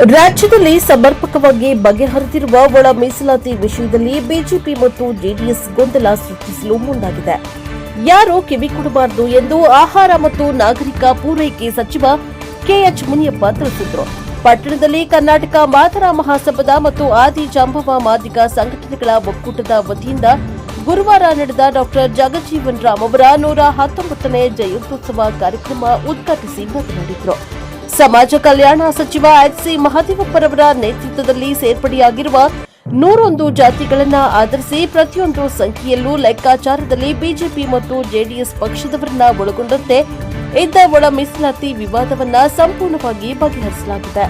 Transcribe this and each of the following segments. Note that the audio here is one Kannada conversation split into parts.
ರಾಜ್ಯದಲ್ಲಿ ಸಮರ್ಪಕವಾಗಿ ಬಗೆಹರಿದಿರುವ ಒಳ ಮೀಸಲಾತಿ ವಿಷಯದಲ್ಲಿ ಬಿಜೆಪಿ ಮತ್ತು ಜೆಡಿಎಸ್ ಗೊಂದಲ ಸೃಷ್ಟಿಸಲು ಮುಂದಾಗಿದೆ. ಯಾರೂ ಕಿವಿ ಕೊಡಬಾರದು ಎಂದು ಆಹಾರ ಮತ್ತು ನಾಗರಿಕ ಪೂರೈಕೆ ಸಚಿವ ಕೆಎಚ್ ಮುನಿಯಪ್ಪ ತಿಳಿಸಿದರು. ಪಟ್ಟಣದಲ್ಲಿ ಕರ್ನಾಟಕ ಮಾದರ ಮಹಾಸಭಾದ ಮತ್ತು ಆದಿ ಜಾಂಬವ ಮಾದಿಗ ಸಂಘಟನೆಗಳ ಒಕ್ಕೂಟದ ವತಿಯಿಂದ ಗುರುವಾರ ನಡೆದ ಡಾ ಜಗಜೀವನ್ ರಾಮ್ ಅವರ 119ನೇ ಜಯಂತ್ಯುತ್ಸವ ಕಾರ್ಯಕ್ರಮ ಉದ್ಘಾಟಿಸಿ ಮಾತನಾಡಿದರು. ಸಮಾಜ ಕಲ್ಯಾಣ ಸಚಿವ ಎಚ್.ಸಿ. ಮಹದೇವಪ್ಪರವರ ನೇತೃತ್ವದಲ್ಲಿ ಸೇರ್ಪಡೆಯಾಗಿರುವ 101 ಜಾತಿಗಳನ್ನು ಆಧರಿಸಿ ಪ್ರತಿಯೊಂದು ಸಂಖ್ಯೆಯಲ್ಲೂ ಲೆಕ್ಕಾಚಾರದಲ್ಲಿ ಬಿಜೆಪಿ ಮತ್ತು ಜೆಡಿಎಸ್ ಪಕ್ಷದವರನ್ನ ಒಳಗೊಂಡಂತೆ ಇದ್ದ ಒಳ ಮೀಸಲಾತಿ ವಿವಾದವನ್ನ ಸಂಪೂರ್ಣವಾಗಿ ಬಗೆಹರಿಸಲಾಗಿದೆ.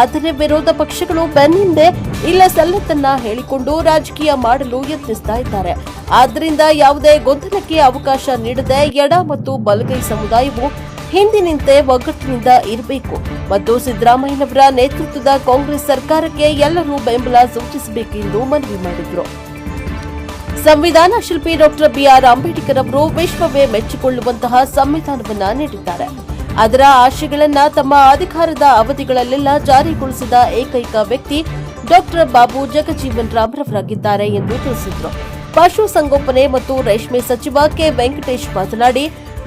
ಆದರೆ ವಿರೋಧ ಪಕ್ಷಗಳು ಬೆನ್ನಿಂದೆ ಇಲ್ಲ ಸಲ್ಲತ್ತನ್ನ ಹೇಳಿಕೊಂಡು ರಾಜಕೀಯ ಮಾಡಲು ಯತ್ನಿಸ್ತಾ ಇದ್ದಾರೆ. ಆದ್ದರಿಂದ ಯಾವುದೇ ಗೊಂದಲಕ್ಕೆ ಅವಕಾಶ ನೀಡದೆ ಎಡ ಮತ್ತು ಬಲಗೈ ಸಮುದಾಯವು ಹಿಂದಿನಿಂತೆ ಒಗ್ಗಟ್ಟಿನಿಂದ ಇರಬೇಕು ಮತ್ತು ಸಿದ್ದರಾಮಯ್ಯನವರ ನೇತೃತ್ವದ ಕಾಂಗ್ರೆಸ್ ಸರ್ಕಾರಕ್ಕೆ ಎಲ್ಲರೂ ಬೆಂಬಲ ಸೂಚಿಸಬೇಕೆಂದು ಮನವಿ ಮಾಡಿದರು. ಸಂವಿಧಾನ ಶಿಲ್ಪಿ ಡಾ ಬಿಆರ್ ಅಂಬೇಡ್ಕರ್ ಅವರು ವಿಶ್ವವೇ ಮೆಚ್ಚಿಕೊಳ್ಳುವಂತಹ ಸಂವಿಧಾನವನ್ನ ನೀಡಿದ್ದಾರೆ. ಅದರ ಆಶಯಗಳನ್ನ ತಮ್ಮ ಅಧಿಕಾರದ ಅವಧಿಗಳಲ್ಲೆಲ್ಲ ಜಾರಿಗೊಳಿಸಿದ ಏಕೈಕ ವ್ಯಕ್ತಿ ಡಾ ಬಾಬು ಜಗಜೀವನ್ ರಾಮ್ ರವರಾಗಿದ್ದಾರೆ ಎಂದು ತಿಳಿಸಿದರು. ಪಶುಸಂಗೋಪನೆ ಮತ್ತು ರೇಷ್ಮೆ ಸಚಿವ ಕೆ ವೆಂಕಟೇಶ್ ಮಾತನಾಡಿ,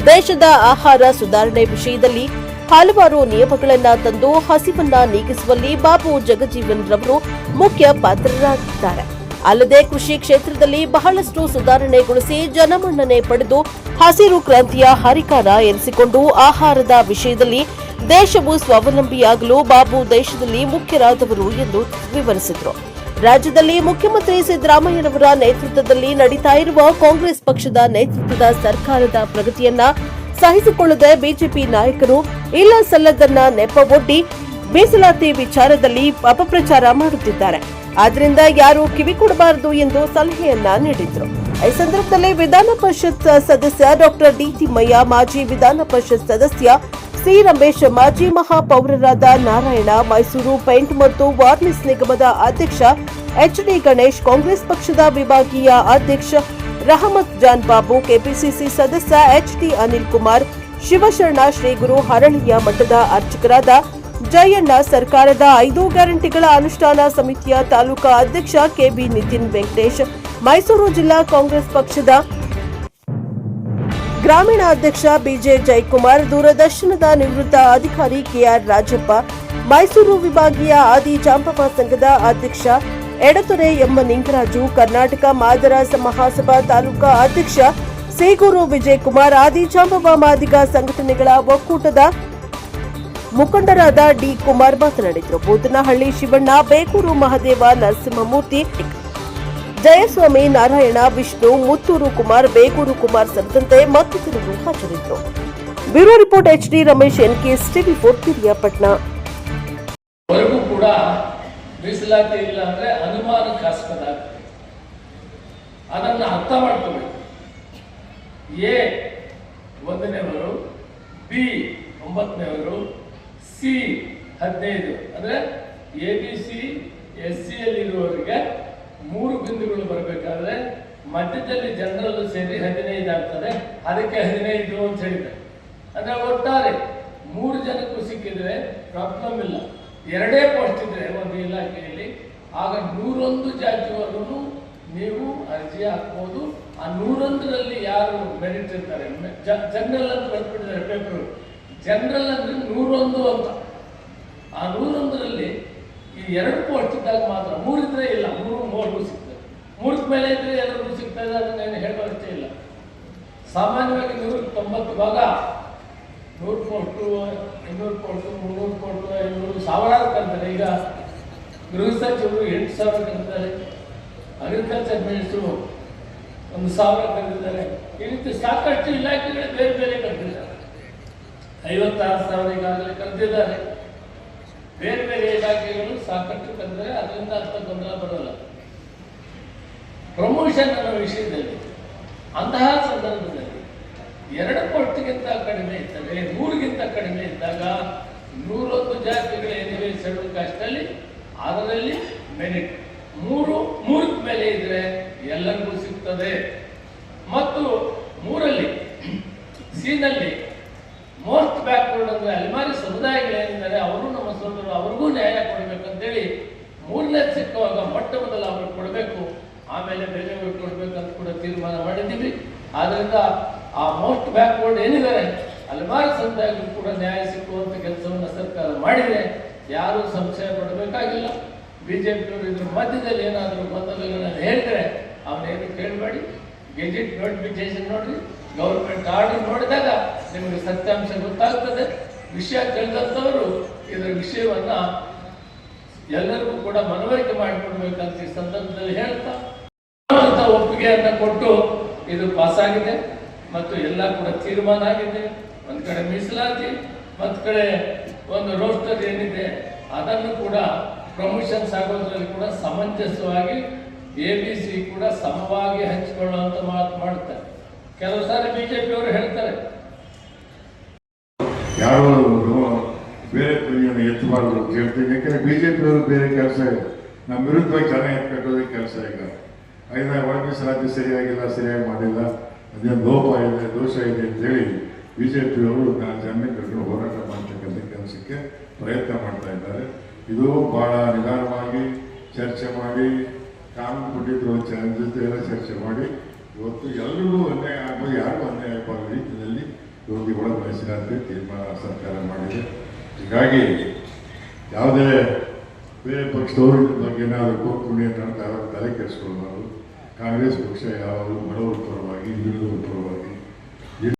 ದೇಶದ ಆಹಾರ ಸುಧಾರಣೆ ವಿಷಯದಲ್ಲಿ ಹಲವಾರು ನಿಯಮಗಳನ್ನು ತಂದು ಹಸಿವನ್ನ ನೀಗಿಸುವಲ್ಲಿ ಬಾಬು ಜಗಜೀವನ್ ರವರು ಮುಖ್ಯ ಪಾತ್ರರಾಗಿದ್ದಾರೆ. ಅಲ್ಲದೆ ಕೃಷಿ ಕ್ಷೇತ್ರದಲ್ಲಿ ಬಹಳಷ್ಟು ಸುಧಾರಣೆಗೊಳಿಸಿ ಜನಮನ್ನಣೆ ಪಡೆದು ಹಸಿರು ಕ್ರಾಂತಿಯ ಹರಿಕಾರ ಎನಿಸಿಕೊಂಡು ಆಹಾರದ ವಿಷಯದಲ್ಲಿ ದೇಶವು ಸ್ವಾವಲಂಬಿಯಾಗಲು ಬಾಬು ದೇಶದಲ್ಲಿ ಮುಖ್ಯರಾದವರು ಎಂದು ವಿವರಿಸಿದರು. ರಾಜ್ಯದಲ್ಲಿ ಮುಖ್ಯಮಂತ್ರಿ ಸಿದ್ದರಾಮಯ್ಯನವರ ನೇತೃತ್ವದಲ್ಲಿ ನಡೀತಾ ಇರುವ ಕಾಂಗ್ರೆಸ್ ಪಕ್ಷದ ನೇತೃತ್ವದ ಸರ್ಕಾರದ ಪ್ರಗತಿಯನ್ನ ಸಹಿಸಿಕೊಳ್ಳದೆ ಬಿಜೆಪಿ ನಾಯಕರು ಇಲ್ಲ ಸಲ್ಲದನ್ನ ನೆಪವೊಡ್ಡಿ ಮೀಸಲಾತಿ ವಿಚಾರದಲ್ಲಿ ಅಪಪ್ರಚಾರ ಮಾಡುತ್ತಿದ್ದಾರೆ. ಆದ್ದರಿಂದ ಯಾರೂ ಕಿವಿ ಕೊಡಬಾರದು ಎಂದು ಸಲಹೆಯನ್ನ ನೀಡಿದರು. ಈ ಸಂದರ್ಭದಲ್ಲಿ ವಿಧಾನ ಪರಿಷತ್ ಸದಸ್ಯ ಡಾ ಡಿ ತಿಮ್ಮಯ್ಯ, ಮಾಜಿ ವಿಧಾನ ಪರಿಷತ್ ಸದಸ್ಯ ಸಿ ರಮೇಶ್, ಮಾಜಿ ಮಹಾಪೌರರಾದ ನಾರಾಯಣ, ಮೈಸೂರು ಪೇಂಟ್ ಮತ್ತು ವಾರ್ನಿಸ್ ನಿಗಮದ ಅಧ್ಯಕ್ಷ ಎಚ್.ಡಿ. ಗಣೇಶ್, ಕಾಂಗ್ರೆಸ್ ಪಕ್ಷದ ವಿಭಾಗೀಯ ಅಧ್ಯಕ್ಷ ರಹಮತ್ ಜಾನ್ ಬಾಬು, ಕೆಪಿಸಿಸಿ ಸದಸ್ಯ ಎಚ್.ಡಿ. ಅನಿಲ್ ಕುಮಾರ್, ಶಿವಶರಣ ಶ್ರೀಗುರು, ಹರಳಿಯ ಮಠದ ಅರ್ಚಕರಾದ ಜಯಣ್ಣ, ಸರ್ಕಾರದ 5 ಗ್ಯಾರಂಟಿಗಳ ಅನುಷ್ಠಾನ ಸಮಿತಿಯ ತಾಲೂಕಾ ಅಧ್ಯಕ್ಷ ಕೆಬಿ ನಿತಿನ್ ವೆಂಕಟೇಶ್, ಮೈಸೂರು ಜಿಲ್ಲಾ ಕಾಂಗ್ರೆಸ್ ಪಕ್ಷದ ಗ್ರಾಮೀಣ ಅಧ್ಯಕ್ಷ ಬಿಜೆ ಜಯಕುಮಾರ್, ದೂರದರ್ಶನದ ನಿವೃತ್ತ ಅಧಿಕಾರಿ ಕೆಆರ್ ರಾಜಪ್ಪ, ಮೈಸೂರು ವಿಭಾಗೀಯ ಆದಿ ಜಾಂಬವ ಸಂಘದ ಅಧ್ಯಕ್ಷ ಎಡತೊರೆ ಎಂ ನಿಂಗರಾಜು, ಕರ್ನಾಟಕ ಮಾದರ ಮಹಾಸಭಾ ತಾಲೂಕಾ ಅಧ್ಯಕ್ಷ ಸೇಗೂರು ವಿಜಯಕುಮಾರ್, ಆದಿ ಜಾಂಬವ ಮಾದಿಗ ಸಂಘಟನೆಗಳ ಒಕ್ಕೂಟದ ಮುಖಂಡರಾದ ಡಿ ಕುಮಾರ್ ಮಾತನಾಡಿದರು. ಬೂದನಹಳ್ಳಿ ಶಿವಣ್ಣ, ಬೇಗೂರು ಮಹದೇವ, ನರಸಿಂಹಮೂರ್ತಿ, ಜಯಸ್ವಾಮಿ, ನಾರಾಯಣ, ವಿಷ್ಣು, ಮುತ್ತೂರು ಕುಮಾರ್, ಬೇಗೂರು ಕುಮಾರ್ ಸೇರಿದಂತೆ ಮತ್ತಿತರರು ಹಾಜರಿದ್ದರು. Bureau report H D. Ramesh, NKS TV 4 Piriyapatna. ಕೂಡ ಮೀಸಲಾತಿ ಇಲ್ಲ ಅಂದ್ರೆ ಅನುಮಾನಕ್ಕಾಸ್ಪದ ಆಗ್ತದೆ. ಅದನ್ನು ಅರ್ಥ ಮಾಡ್ಕೋಬೇಕು. ಎ 1ನೇವರು, ಬಿ 9ನೇವರು, ಸಿ 15 ಅಂದ್ರೆ ABC SC ಯಲ್ಲಿರುವವರಿಗೆ 3 ಬಿಂದುಗಳು ಬರಬೇಕಾದ್ರೆ ಮಧ್ಯದಲ್ಲಿ ಜನರಲ್ ಸೇರಿ 15 ಆಗ್ತದೆ. ಅದಕ್ಕೆ 15 ಅಂತ ಹೇಳಿದ್ದಾರೆ. ಅಂದ್ರೆ ಒಟ್ಟಾರೆ 3 ಜನಕ್ಕೂ ಸಿಕ್ಕಿದ್ರೆ ಪ್ರಾಬ್ಲಮ್ ಇಲ್ಲ. 2 ಪೋಸ್ಟ್ ಇದ್ರೆ ಒಂದು ಇಲಾಖೆಯಲ್ಲಿ ಆಗ 101 ಜಾತಿಯವರನ್ನು ನೀವು ಅರ್ಜಿ ಹಾಕ್ಬೋದು. ಆ 101ರಲ್ಲಿ ಯಾರು ಮೆರಿಟ್ ಇರ್ತಾರೆ, ಜನರಲ್ ಅಂತ ಬರ್ಬಿಟ್ಟಿದ್ದಾರೆ ಪೇಪರ್. ಜನರಲ್ ಅಂದ್ರೆ 101 ಅಂತ. ಆ 101ರಲ್ಲಿ ಈ 2 ಪೋಸ್ಟ್ ಇದ್ದಾಗ ಮಾತ್ರ, 3 ಇದ್ರೆ ಇಲ್ಲ, 3 ಸಿಗ್ತದೆ. 3 ಮೇಲೆ ಇದ್ರೆ ಎಲ್ಲರಿಗೂ ಸಿಗ್ತದೆ. ಅದನ್ನೇನು ಹೇಳುವಷ್ಟೇ ಇಲ್ಲ. ಸಾಮಾನ್ಯವಾಗಿ 190 ಭಾಗ 100 ಪೋಸ್ಟು, 200 ಪೋಸ್ಟು, 300 ಪೋಸ್ಟು, 500 ಸಾವಿರಾರು ಕರೀತಾರೆ. ಈಗ ಗೃಹ ಸಚಿವರು 8,000 ಕರೀತಾರೆ. ಅಗ್ರಿಕಲ್ಚರ್ ಮಿನಿಸ್ಟರು 1,000 ಕರೆದಿದ್ದಾರೆ. ಈ ರೀತಿ ಸಾಕಷ್ಟು ಇಲಾಖೆಗಳು ಬೇರೆ ಬೇರೆ ಕರೆದಿದ್ದಾರೆ. 56,000 ಈಗಾಗಲೇ ಕರೆದಿದ್ದಾರೆ. ಬೇರೆ ಬೇರೆ ಇಲಾಖೆಗಳು ಸಾಕಷ್ಟು ಕರೆದರೆ ಅದರಿಂದ ಅರ್ಥ ಗೊಂದಲ ಬರೋಲ್ಲ. ಪ್ರಮೋಷನ್ ಅನ್ನೋ ವಿಷಯದಲ್ಲಿ ಅಂತಹ ಸಂದರ್ಭದಲ್ಲಿ 2 ಪೋಸ್ಟ್ಗಿಂತ ಕಡಿಮೆ ಇರ್ತವೆ, 100ಗಿಂತ ಕಡಿಮೆ ಇದ್ದಾಗ 101 ಜಾತಿಗಳೇನಿವೆ ಶೆಡ್ಯೂಲ್ ಕಾಸ್ಟ್ನಲ್ಲಿ ಅದರಲ್ಲಿ ಮೆರಿಟ್ 3 ಮೇಲೆ ಇದ್ರೆ ಎಲ್ಲರಿಗೂ ಸಿಗ್ತದೆ. ಮತ್ತು 3ರಲ್ಲಿ ಸಿನಲ್ಲಿ ಮೋಸ್ಟ್ ಬ್ಯಾಕ್ವರ್ಡ್ ಅಂದ್ರೆ ಅಲೆಮಾರಿ ಸಮುದಾಯಗಳೇನಿದ್ದಾರೆ ಅವರು ನಮ್ಮ ಸೋದರರು, ಅವ್ರಿಗೂ ನ್ಯಾಯ ಕೊಡಬೇಕು. ಆಮೇಲೆ ಬೇರೆಯವ್ರಿಗೆ ಕೊಡ್ಬೇಕಂತ ಕೂಡ ತೀರ್ಮಾನ ಮಾಡಿದ್ದೀವಿ. ಆದ್ರಿಂದ ಆ ಮೋಸ್ಟ್ ಬ್ಯಾಕ್ವರ್ಡ್ ಏನಿದ್ದಾರೆ ಹಲವಾರು ಸಮುದಾಯಗಳು ಕೂಡ ನ್ಯಾಯ ಸಿಕ್ಕುವಂತ ಕೆಲಸವನ್ನು ಸರ್ಕಾರ ಮಾಡಿದೆ. ಯಾರು ಸಂಶಯ ಪಡಬೇಕಾಗಿಲ್ಲ. ಬಿಜೆಪಿಯವರು ಇದ್ರ ಮಧ್ಯದಲ್ಲಿ ಏನಾದರೂ ಗೊಂದಲಗಳನ್ನು ಹೇಳಿದ್ರೆ ಅವನೇನು ಕೇಳಬೇಡಿ. ಗೆಜೆಟ್ ನೋಟಿಫಿಕೇಶನ್ ನೋಡ್ರಿ, ಗೌರ್ಮೆಂಟ್ ಆರ್ಡರ್ ನೋಡಿದಾಗ ನಿಮಗೆ ಸತ್ಯಾಂಶ ಗೊತ್ತಾಗ್ತದೆ. ವಿಷಯ ತಿಳಿದಂಥವರು ಇದರ ವಿಷಯವನ್ನ ಎಲ್ಲರಿಗೂ ಕೂಡ ಮನವರಿಕೆ ಮಾಡಿಕೊಡ್ಬೇಕಂತ ಈ ಸಂದರ್ಭದಲ್ಲಿ ಹೇಳ್ತಾ ಒಪ್ಪಿಗೆಯನ್ನ ಕೊಟ್ಟು ಇದು ಪಾಸ್ ಆಗಿದೆ ಮತ್ತು ಎಲ್ಲ ಕೂಡ ತೀರ್ಮಾನ ಆಗಿದೆ. ಒಂದ್ ಕಡೆ ಮೀಸಲಾತಿ, ಮತ್ ಕಡೆ ಒಂದು ರೋಸ್ಟರ್ ಏನಿದೆ ಅದನ್ನು ಕೂಡ ಪ್ರಮೋಷನ್ಸ್ ಆಗೋದ್ರಲ್ಲಿ ಕೂಡ ಸಮಂಜಸವಾಗಿ ABC ಕೂಡ ಸಮವಾಗಿ ಹಂಚಿಕೊಳ್ಳುವಂತ ಮಾತು ಮಾಡ್ತಾರೆ. ಕೆಲವು ಸಾರಿ ಬಿಜೆಪಿಯವರು ಹೇಳ್ತಾರೆ ಯಾರು ಬೇರೆ ಧ್ವನಿಯನ್ನು ಎತ್ತಬಾರದು ಕೇಳ್ತೀನಿ. ಯಾಕಂದ್ರೆ ಬಿಜೆಪಿಯವರು ಬೇರೆ ಕೆಲಸ ಇದೆ, ನಮ್ಮ ವಿರುದ್ಧವಾಗಿ ಜನ ಎತ್ಕಟ್ಟೋದೇ ಕೆಲಸ. ಈಗ ಐದನೇ ಒಳ ಮೀಸಲಾತಿ ಸರಿಯಾಗಿಲ್ಲ, ಸರಿಯಾಗಿ ಮಾಡಿಲ್ಲ, ಅದೇನು ಲೋಪ ಇದೆ, ದೋಷ ಇದೆ ಅಂತೇಳಿ ಬಿಜೆಪಿಯವರು ಜನಕ್ಕೆ ಕರ್ಕೊಂಡು ಹೋರಾಟ ಮಾಡ್ತಕ್ಕಂಥ ಕೆಲಸಕ್ಕೆ ಪ್ರಯತ್ನ ಮಾಡ್ತಾ ಇದ್ದಾರೆ. ಇದು ಬಹಳ ನಿಧಾನವಾಗಿ ಚರ್ಚೆ ಮಾಡಿ, ಕಾನೂನು ಕೊಟ್ಟಿದ್ರು ಜೊತೆ ಎಲ್ಲ ಚರ್ಚೆ ಮಾಡಿ ಇವತ್ತು ಎಲ್ಲರಿಗೂ ಅನ್ಯಾಯ ಆಗ್ಬೋದು, ಯಾರಿಗೂ ಅನ್ಯಾಯ ಆಗೋ ರೀತಿಯಲ್ಲಿ ಇವತ್ತು ಒಳ ಮೀಸಲಾತಿ ತೀರ್ಮಾನ ಸರ್ಕಾರ ಮಾಡಿದೆ. ಹೀಗಾಗಿ ಯಾವುದೇ ಬೇರೆ ಪಕ್ಷದವರು ಇದ್ರ ಬಗ್ಗೆ ಏನಾದರೂ ಕೋರ್ಕುಣಿ ಅಂತ ತಲೆ ಕೆಡಿಸ್ಕೊಳ್ಬಾರ್ದು. ಕಾಂಗ್ರೆಸ್ ಪಕ್ಷ ಯಾವಾಗಲೂ ಬಡವರ ಪರವಾಗಿ, ಹಿಂದುಳಿದವರ ಪರವಾಗಿ